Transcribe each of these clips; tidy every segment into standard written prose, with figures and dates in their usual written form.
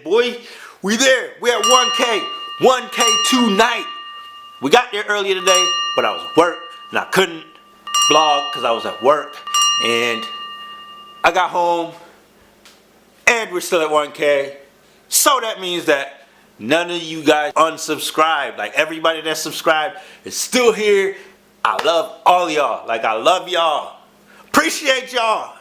boy. We there. We at 1K. 1K tonight. We got there earlier today, but I was at work and I couldn't vlog because I was at work. And I got home and we're still at 1K. So that means that none of you guys unsubscribed. Like everybody that's subscribed is still here. I love all y'all. Like I love y'all. Appreciate y'all.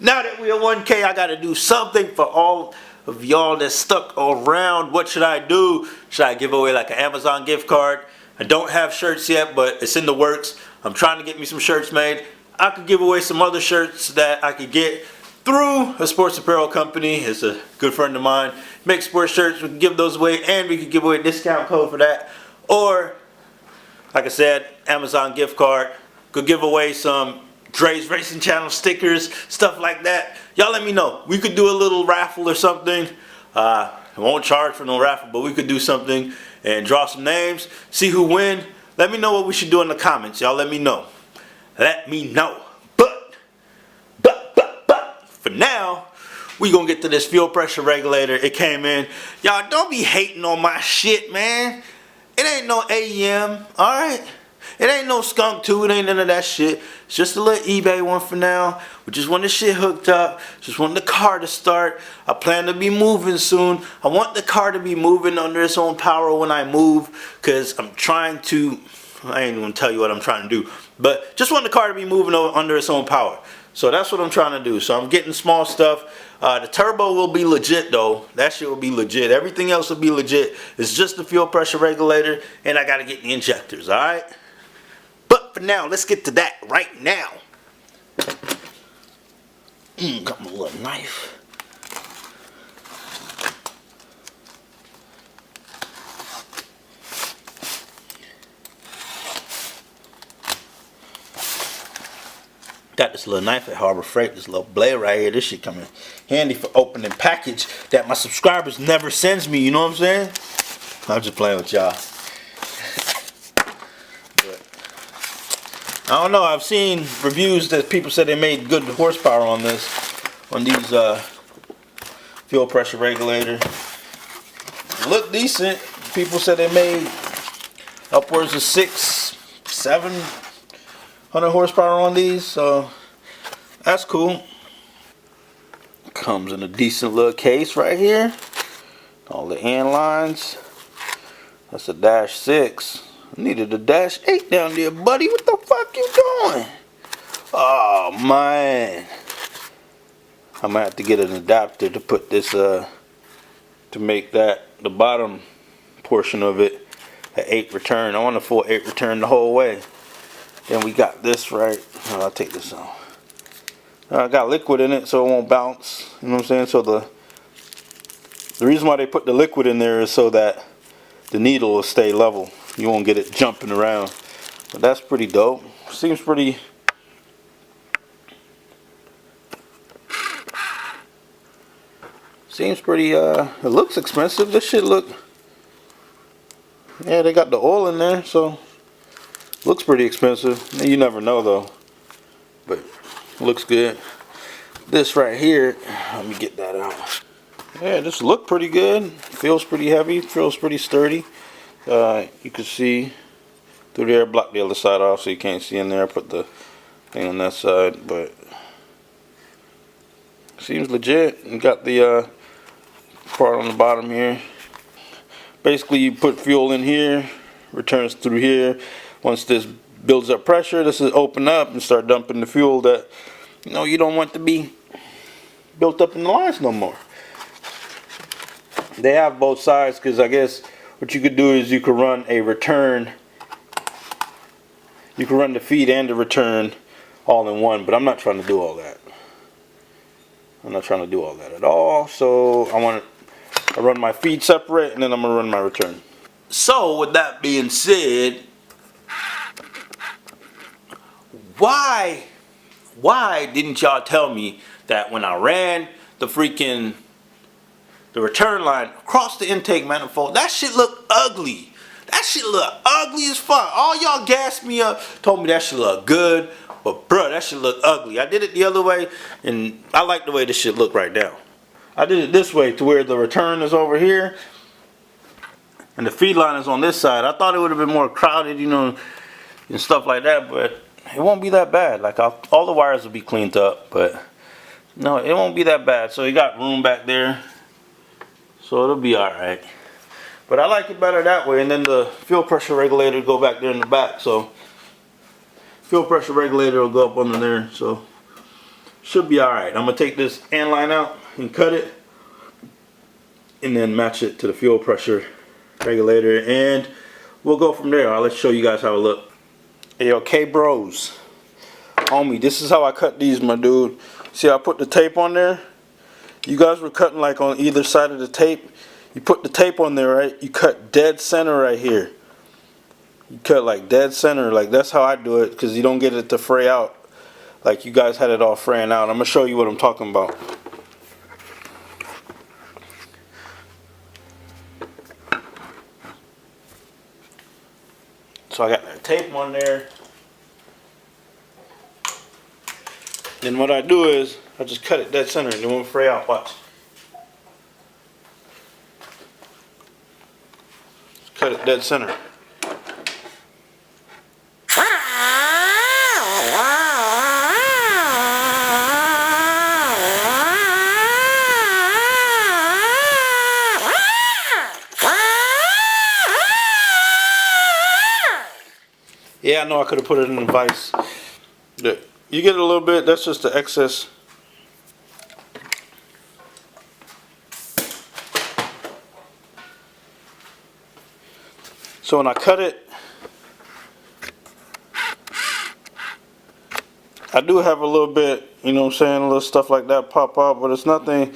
Now that we're at 1K, I gotta do something for all of y'all that's stuck around. What should I do? Should I give away like an Amazon gift card? I don't have shirts yet, but it's in the works. I'm trying to get me some shirts made. I could give away some other shirts that I could get through a sports apparel company. It's a good friend of mine. Make sports shirts. We can give those away, and we could give away a discount code for that. Or, like I said, Amazon gift card. Could give away some DresRacingChannel stickers, stuff like that. Y'all let me know. We could do a little raffle or something. I won't charge for no raffle, but we could do something and draw some names, see who win. Let me know what we should do in the comments. Y'all let me know. Let me know. But for now, we gonna get to this fuel pressure regulator. It came in. Y'all don't be hating on my shit, man. It ain't no AEM, alright? It ain't no skunk too, it ain't none of that shit. It's just a little eBay one for now. We just want the shit hooked up. Just want the car to start. I plan to be moving soon. I want the car to be moving under its own power when I move. Cause I'm trying to, I ain't gonna tell you what I'm trying to do. But just want the car to be moving under its own power. So that's what I'm trying to do. So I'm getting small stuff. The turbo will be legit though. That shit will be legit. Everything else will be legit. It's just the fuel pressure regulator. And I gotta get the injectors, alright? But for now, let's get to that right now. Got my little knife. Got this little knife at Harbor Freight, this little blade right here. This shit come in handy for opening package that my subscribers never sends me, you know what I'm saying? I'm just playing with y'all. I don't know, I've seen reviews that people said they made good horsepower on this, on these fuel pressure regulator. Look decent. People said they made upwards of 600-700 horsepower on these, so that's cool. Comes in a decent little case right here. All the end lines. That's a -6. Needed a -8 down there, buddy. What the fuck you doing? Oh man, I'm gonna have to get an adapter to put this to make that the bottom portion of it an 8 return. I want a full 8 return the whole way. Then we got this right. Oh, I'll take this off. I got liquid in it so it won't bounce. You know what I'm saying? So the reason why they put the liquid in there is so that the needle will stay level. You won't get it jumping around. But that's pretty dope. Seems pretty. It looks expensive. This shit look. Yeah, they got the oil in there, so looks pretty expensive. You never know though. But looks good. This right here, let me get that out. Yeah, this look pretty good. Feels pretty heavy. Feels pretty sturdy. You can see through there. Block the other side off so you can't see in there. Put the thing on that side, but seems legit. You got the part on the bottom here. Basically, you put fuel in here, returns through here. Once this builds up pressure, this is open up and start dumping the fuel that you don't want to be built up in the lines no more. They have both sides because I guess what you could do is you could run a return. You can run the feed and the return all in one, but I'm not trying to do all that. I'm not trying to do all that at all. So I run my feed separate and then I'm gonna run my return. So with that being said, why didn't y'all tell me that when I ran the return line across the intake manifold, that shit looked ugly. That shit look ugly as fuck. All y'all gassed me up, told me that shit look good, but bruh, that shit look ugly. I did it the other way, and I like the way this shit look right now. I did it this way to where the return is over here and the feed line is on this side. I thought it would have been more crowded, you know, and stuff like that, but it won't be that bad. Like all the wires will be cleaned up, but no, it won't be that bad. So you got room back there, so it'll be all right. But I like it better that way, and then the fuel pressure regulator go back there in the back. So fuel pressure regulator will go up under there, so should be all right. I'm gonna take this end line out and cut it, and then match it to the fuel pressure regulator, and we'll go from there. I'll let show you guys how it look. Hey, okay, bros, homie, this is how I cut these, my dude. See, I put the tape on there. You guys were cutting like on either side of the tape. You put the tape on there, right? You cut dead center right here. You cut like dead center, like that's how I do it, because you don't get it to fray out like you guys had it all fraying out. I'm gonna show you what I'm talking about. So I got that tape on there. Then what I do is I just cut it dead center and it won't fray out. Watch. Cut it dead center. Yeah, I know I could have put it in the vise. You get a little bit, that's just the excess. So when I cut it, I do have a little bit, you know what I'm saying, a little stuff like that pop out, but it's nothing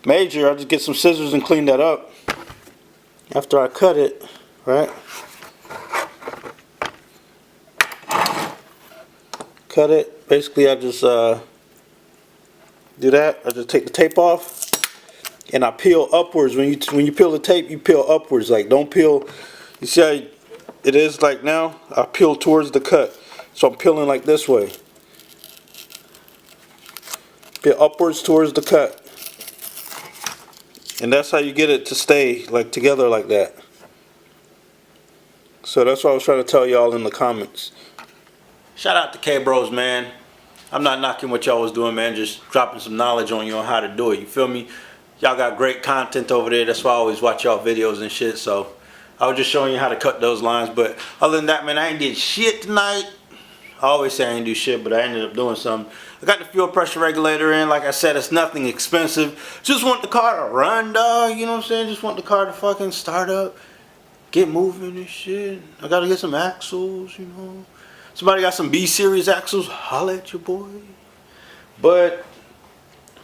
major. I just get some scissors and clean that up after I cut it, right? Cut it. Basically, I just do that. I just take the tape off, and I peel upwards. When you peel the tape, you peel upwards. Like, don't peel. You see how it is like now? I peel towards the cut, so I'm peeling like this way. Peel upwards towards the cut, and that's how you get it to stay like together like that. So that's what I was trying to tell y'all in the comments. Shout out to K-Bros, man. I'm not knocking what y'all was doing, man. Just dropping some knowledge on you on how to do it. You feel me? Y'all got great content over there. That's why I always watch y'all videos and shit. So I was just showing you how to cut those lines. But other than that, man, I ain't did shit tonight. I always say I ain't do shit, but I ended up doing something. I got the fuel pressure regulator in. Like I said, it's nothing expensive. Just want the car to run, dog. You know what I'm saying? Just want the car to fucking start up, get moving and shit. I gotta get some axles, you know. Somebody got some B-series axles, holla at your boy. But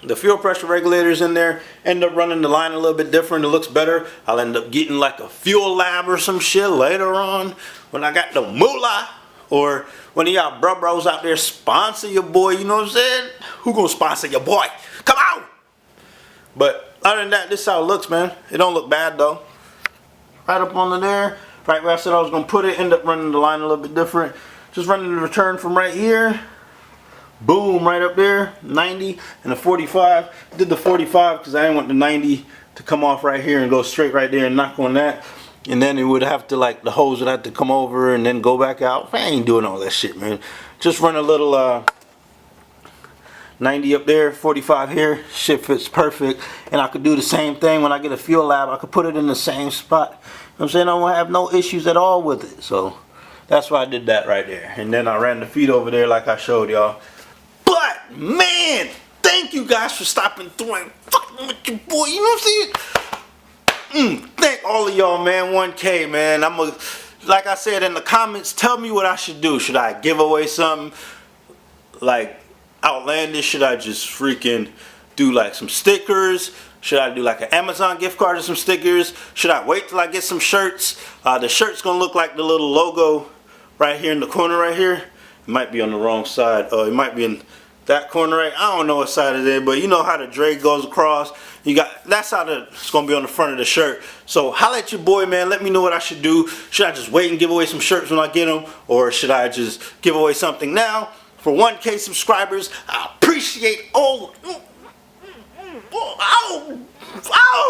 the fuel pressure regulator's in there. End up running the line a little bit different. It looks better. I'll end up getting like a fuel lab or some shit later on when I got the moolah. Or when y'all bros out there sponsor your boy, you know what I'm saying? Who gonna sponsor your boy? Come on! But other than that, this is how it looks, man. It don't look bad though. Right up under there. Right where I said I was gonna put it. End up running the line a little bit different. Just running the return from right here. Boom, right up there. 90 and a 45. Did the 45 because I didn't want the 90 to come off right here and go straight right there and knock on that. And then it would have to, like, the hose would have to come over and then go back out. I ain't doing all that shit, man. Just run a little 90 up there, 45 here. Shit fits perfect. And I could do the same thing when I get a fuel lab. I could put it in the same spot. You know what I'm saying? I won't have no issues at all with it. So that's why I did that right there. And then I ran the feet over there like I showed y'all. But, man, thank you guys for stopping through and fucking with your boy. You know what I'm saying? Thank all of y'all, man. 1K, man. Like I said in the comments, tell me what I should do. Should I give away something like outlandish? Should I just freaking do like some stickers? Should I do like an Amazon gift card or some stickers? Should I wait till I get some shirts? The shirt's gonna look like the little logo right here in the corner right here. It might be on the wrong side. It might be in that corner right. I don't know what side it is, but you know how the drag goes across. That's how it's gonna be on the front of the shirt. So holla at your boy, man. Let me know what I should do. Should I just wait and give away some shirts when I get them, or should I just give away something now for 1K subscribers? I appreciate all. Oh,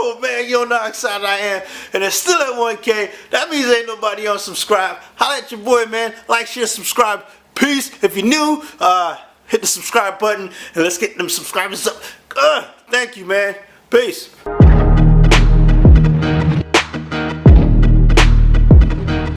Oh man, you don't know how excited I am. And it's still at 1K. That means ain't nobody unsubscribed. Holla at your boy, man. Like, share, subscribe. Peace. If you're new, hit the subscribe button and let's get them subscribers up. Thank you, man. Peace.